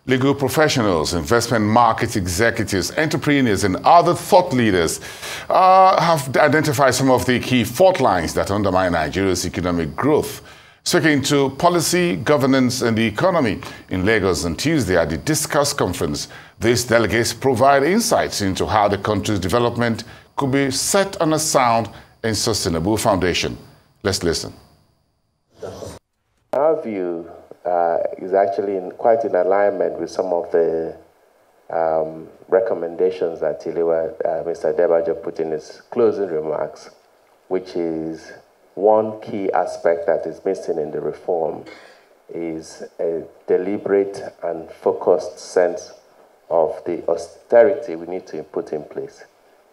Legal professionals, investment market executives, entrepreneurs, and other thought leaders have identified some of the key fault lines that undermine Nigeria's economic growth. Speaking to policy, governance, and the economy in Lagos on Tuesday at the Discourse conference, these delegates provide insights into how the country's development could be set on a sound and sustainable foundation. Let's listen. Our view is actually quite in alignment with some of the recommendations that Mr. Debajo put in his closing remarks, which is one key aspect that is missing in the reform is a deliberate and focused sense of the austerity we need to put in place.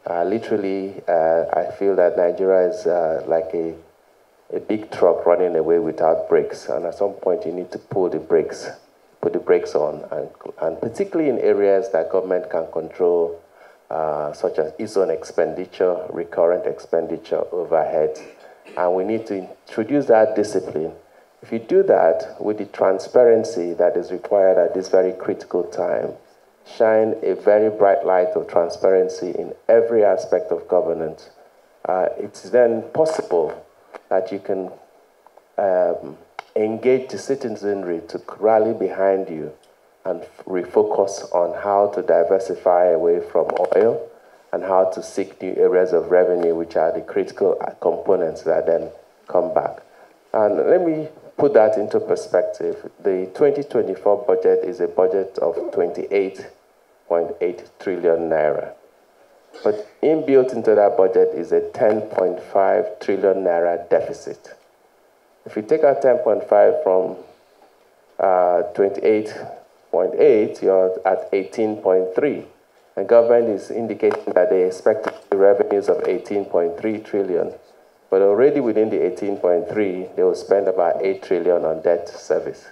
Literally, I feel that Nigeria is like a big truck running away without brakes, and at some point you need to put the brakes on, and particularly in areas that government can control, such as its own expenditure, recurrent expenditure, overhead, and we need to introduce that discipline. If you do that with the transparency that is required at this very critical time, shine a very bright light of transparency in every aspect of governance, it's then possible that you can engage the citizenry to rally behind you and refocus on how to diversify away from oil and how to seek new areas of revenue, which are the critical components that then come back. And let me put that into perspective. The 2024 budget is a budget of 28.8 trillion naira. But inbuilt into that budget is a 10.5 trillion naira deficit. If you take out 10.5 from 28.8, you're at 18.3. The government is indicating that they expect revenues of 18.3 trillion. But already within the 18.3, they will spend about 8 trillion on debt service,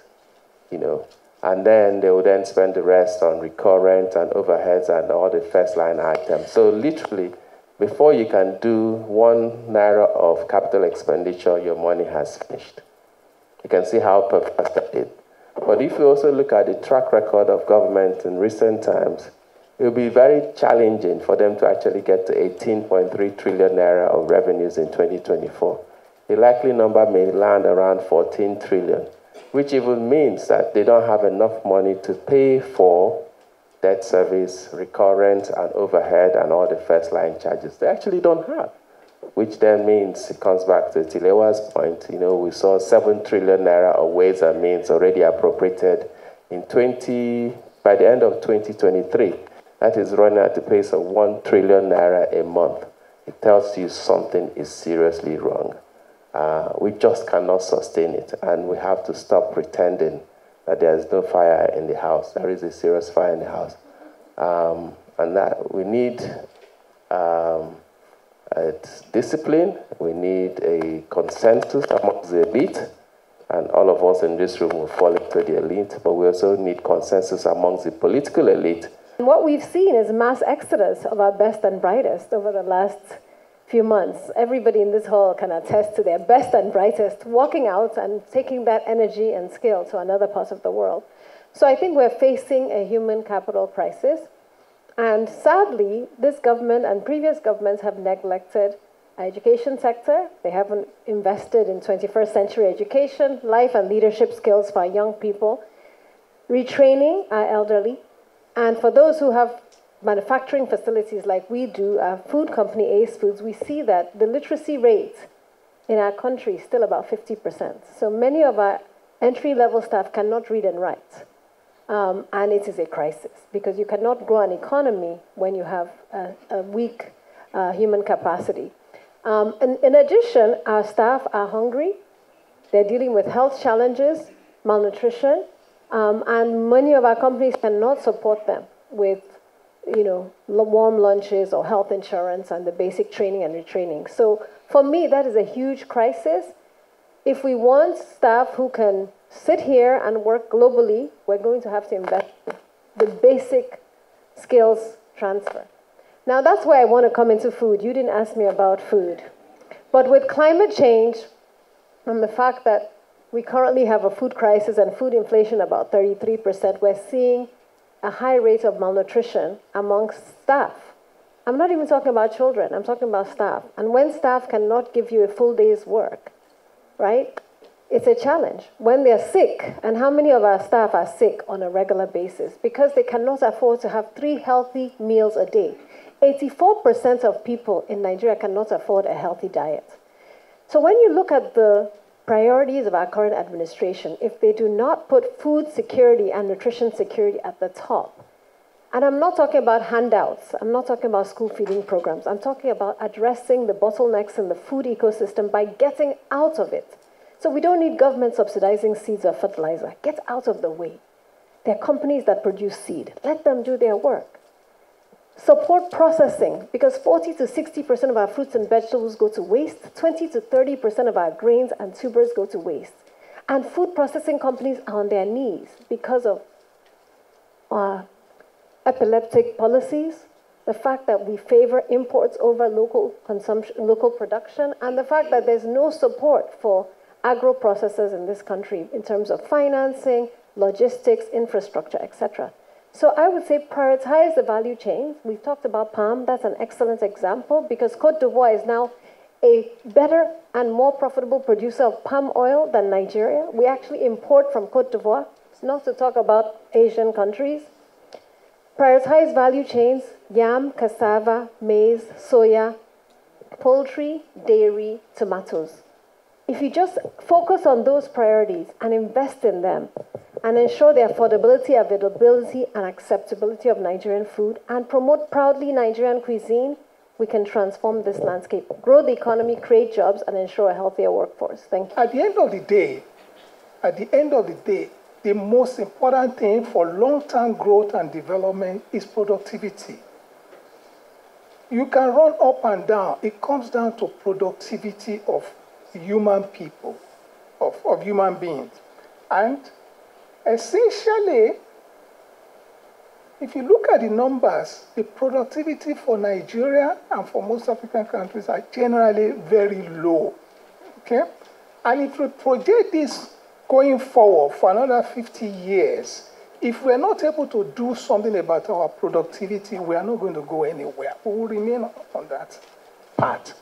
and then they will then spend the rest on recurrent and overheads and all the first line items. So literally, before you can do 1 naira of capital expenditure, your money has finished. You can see how perverse that is. But if you also look at the track record of government in recent times, it will be very challenging for them to actually get to 18.3 trillion naira of revenues in 2024. The likely number may land around 14 trillion, which even means that they don't have enough money to pay for debt service, recurrent and overhead, and all the first line charges. They actually don't have, which then means it comes back to Tilewa's point. We saw 7 trillion naira of ways and means already appropriated by the end of 2023. That is running at the pace of 1 trillion naira a month. It tells you something is seriously wrong. We just cannot sustain it, and we have to stop pretending that there is no fire in the house. There is a serious fire in the house. And that we need discipline, we need a consensus amongst the elite, and all of us in this room will fall into the elite, but we also need consensus amongst the political elite. What we've seen is mass exodus of our best and brightest over the last few months. Everybody in this hall can attest to their best and brightest walking out and taking that energy and skill to another part of the world. So I think we're facing a human capital crisis. And sadly, this government and previous governments have neglected our education sector. They haven't invested in 21st century education, life and leadership skills for our young people, retraining our elderly. And for those who have manufacturing facilities like we do, our food company, Ace Foods, we see that the literacy rate in our country is still about 50%. So many of our entry-level staff cannot read and write. And it is a crisis, because you cannot grow an economy when you have a weak human capacity. And in addition, our staff are hungry. They're dealing with health challenges, malnutrition, and many of our companies cannot support them with, warm lunches or health insurance and the basic training and retraining. So for me, that is a huge crisis. If we want staff who can sit here and work globally, we're going to have to invest in the basic skills transfer. Now, that's where I want to come into food. You didn't ask me about food. But with climate change and the fact that we currently have a food crisis and food inflation about 33%, we're seeing a high rate of malnutrition amongst staff. I'm not even talking about children, I'm talking about staff. And when staff cannot give you a full day's work, right, it's a challenge. When they're sick, and how many of our staff are sick on a regular basis? Because they cannot afford to have 3 healthy meals a day. 84% of people in Nigeria cannot afford a healthy diet. So when you look at the priorities of our current administration, if they do not put food security and nutrition security at the top, and I'm not talking about handouts, I'm not talking about school feeding programs, I'm talking about addressing the bottlenecks in the food ecosystem by getting out of it. So we don't need government subsidizing seeds or fertilizer. Get out of the way. There are companies that produce seed. Let them do their work. Support processing, because 40 to 60% of our fruits and vegetables go to waste, 20 to 30% of our grains and tubers go to waste. And food processing companies are on their knees because of our epileptic policies, the fact that we favor imports over local consumption, local production, and the fact that there's no support for agro-processors in this country in terms of financing, logistics, infrastructure, etc. So I would say prioritize the value chain. We've talked about palm. That's an excellent example because Côte d'Ivoire is now a better and more profitable producer of palm oil than Nigeria. We actually import from Côte d'Ivoire, not to talk about Asian countries. Prioritize value chains, yam, cassava, maize, soya, poultry, dairy, tomatoes. If you just focus on those priorities and invest in them and ensure the affordability, availability, and acceptability of Nigerian food and promote proudly Nigerian cuisine, we can transform this landscape, grow the economy, create jobs, and ensure a healthier workforce. Thank you. At the end of the day, the most important thing for long-term growth and development is productivity. You can run up and down. It comes down to productivity of human people, of human beings. And essentially, if you look at the numbers, the productivity for Nigeria and for most African countries are generally very low, okay? And if we project this going forward for another 50 years, if we're not able to do something about our productivity, we are not going to go anywhere. We will remain on that path.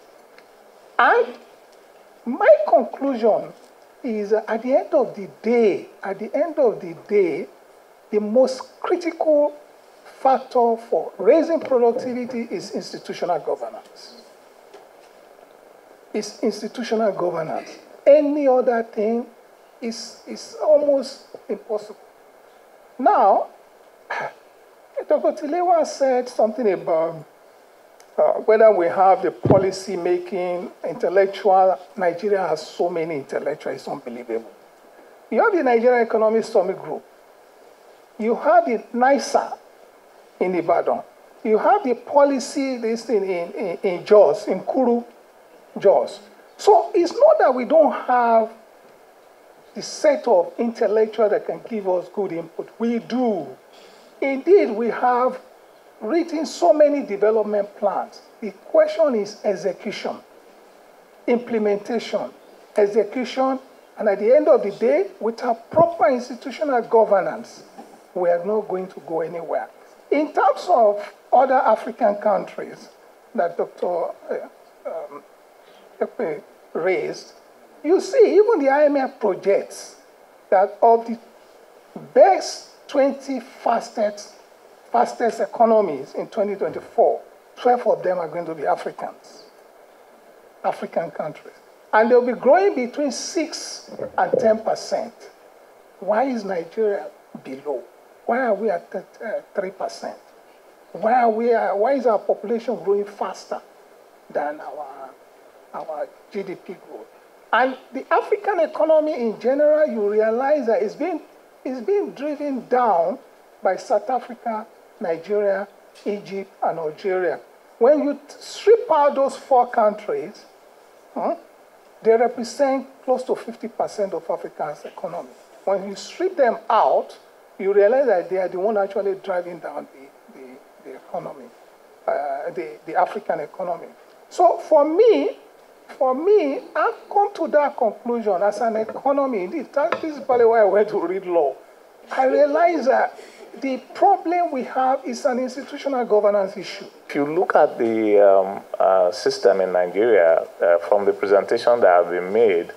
And my conclusion is at the end of the day, the most critical factor for raising productivity is institutional governance. It's institutional governance. Any other thing is almost impossible. Now, Dr. Tilewa said something about whether we have the policy making, intellectual. Nigeria has so many intellectuals, it's unbelievable. You have the Nigerian Economic Summit Group. You have the NISA in Ibadan. You have the policy listing in Jos, in Kuru, Jos. So it's not that we don't have the set of intellectuals that can give us good input. We do. Indeed, we have written so many development plans. The question is execution, implementation, execution, and at the end of the day, without proper institutional governance, we are not going to go anywhere. In terms of other African countries that Dr. raised, you see, even the IMF projects that of the best 20 fastest economies in 2024, 12 of them are going to be African countries. And they'll be growing between 6 and 10%. Why is Nigeria below? Why are we at 3%? Why is our population growing faster than our GDP growth? And the African economy in general, you realize that it's being driven down by South Africa, Nigeria, Egypt, and Algeria. When you strip out those 4 countries, they represent close to 50% of Africa's economy. When you strip them out, you realize that they are the one actually driving down the economy, the African economy. So for me, I've come to that conclusion as an economy. Indeed, this is probably why I went to read law. I realized that the problem we have is an institutional governance issue. If you look at the system in Nigeria, from the presentation that have been made,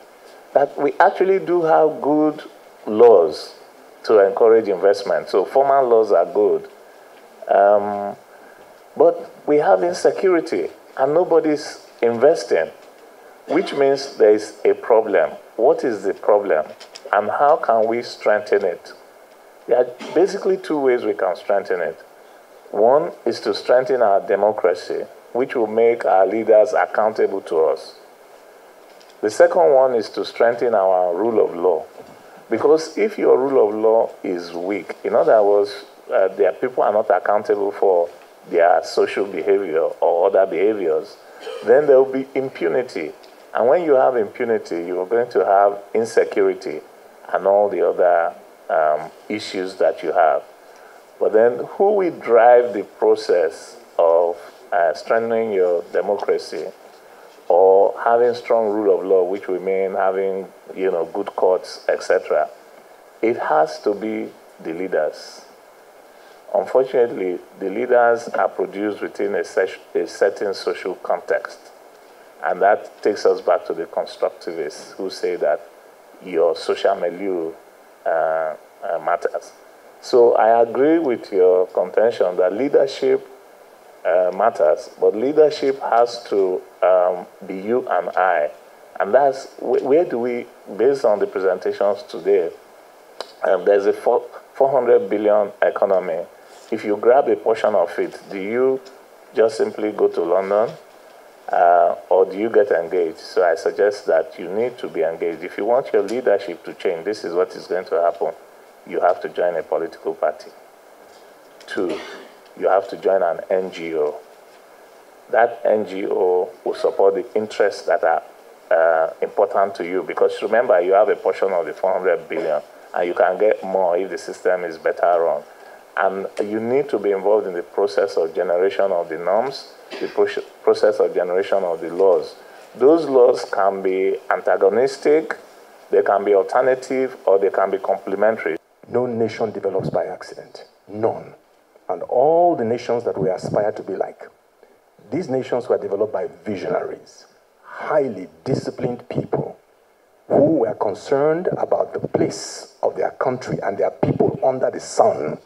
that we actually do have good laws to encourage investment. So formal laws are good. But we have insecurity and nobody's investing, which means there is a problem. What is the problem and how can we strengthen it? There are basically two ways we can strengthen it. One is to strengthen our democracy, which will make our leaders accountable to us. The second one is to strengthen our rule of law. Because if your rule of law is weak, in other words, their people are not accountable for their social behavior or other behaviors, then there will be impunity. And when you have impunity, you are going to have insecurity and all the other issues that you have. But then who will drive the process of strengthening your democracy or having strong rule of law, which will mean having, good courts, etc.? It has to be the leaders. Unfortunately, the leaders are produced within a certain social context. And that takes us back to the constructivists who say that your social milieu matters. So I agree with your contention that leadership matters, but leadership has to be you and I. And that's where do we, based on the presentations today, there's a 400 billion economy. If you grab a portion of it, do you just simply go to London or do you get engaged? So I suggest that you need to be engaged. If you want your leadership to change, this is what is going to happen. You have to join a political party. 2, you have to join an NGO. That NGO will support the interests that are important to you, because remember, you have a portion of the 400 billion and you can get more if the system is better run. And you need to be involved in the process of generation of the norms, the process of generation of the laws. Those laws can be antagonistic, they can be alternative, or they can be complementary. No nation develops by accident. None. And all the nations that we aspire to be like, these nations were developed by visionaries, highly disciplined people who were concerned about the place of their country and their people under the sun.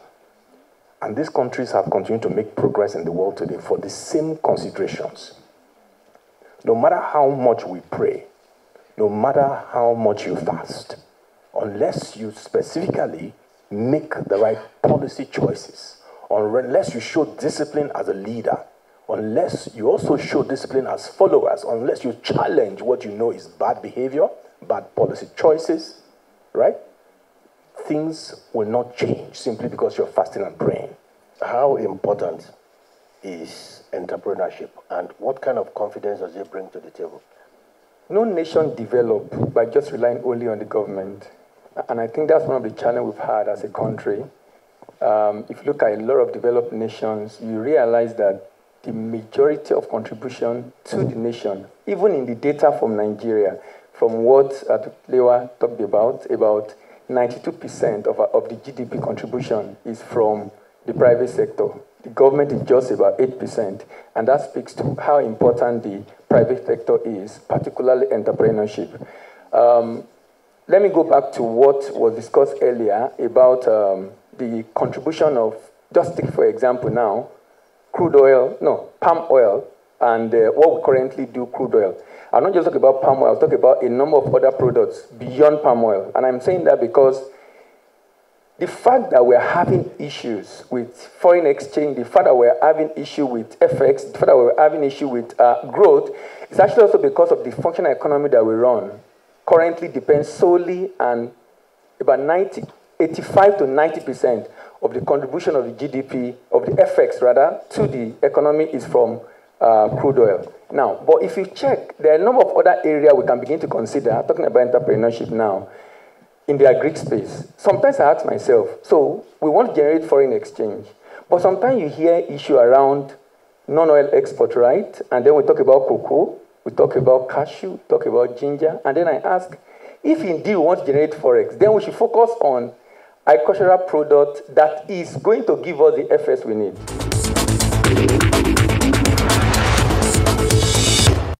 And these countries have continued to make progress in the world today for the same considerations. No matter how much we pray, no matter how much you fast, unless you specifically make the right policy choices, unless you show discipline as a leader, unless you also show discipline as followers, unless you challenge what you know is bad behavior, bad policy choices, right? Things will not change simply because you're fasting and praying. How important is entrepreneurship, and what kind of confidence does it bring to the table? No nation develops by just relying only on the government. And I think that's one of the challenges we've had as a country. If you look at a lot of developed nations, you realize that the majority of contribution to the nation, even in the data from Nigeria, from what Lewa talked about 92% of the GDP contribution is from the private sector. The government is just about 8%, and that speaks to how important the private sector is, particularly entrepreneurship. Let me go back to what was discussed earlier about the contribution of, just take for example now, palm oil, and what we currently do, crude oil. I'm not just talking about palm oil, I'll talk about a number of other products beyond palm oil. And I'm saying that because the fact that we're having issues with foreign exchange, the fact that we're having issue with FX, the fact that we're having issue with growth, is actually also because of the functional economy that we run. Currently depends solely on about 85 to 90% of the contribution of the GDP, of the FX rather, to the economy is from crude oil. Now, but if you check, there are a number of other areas we can begin to consider, talking about entrepreneurship now, in the agri space. Sometimes I ask myself, so we want to generate foreign exchange, but sometimes you hear issue around non-oil export, right? And then we talk about cocoa, we talk about cashew, we talk about ginger, and then I ask, if indeed we want to generate forex, then we should focus on agricultural product that is going to give us the FS we need.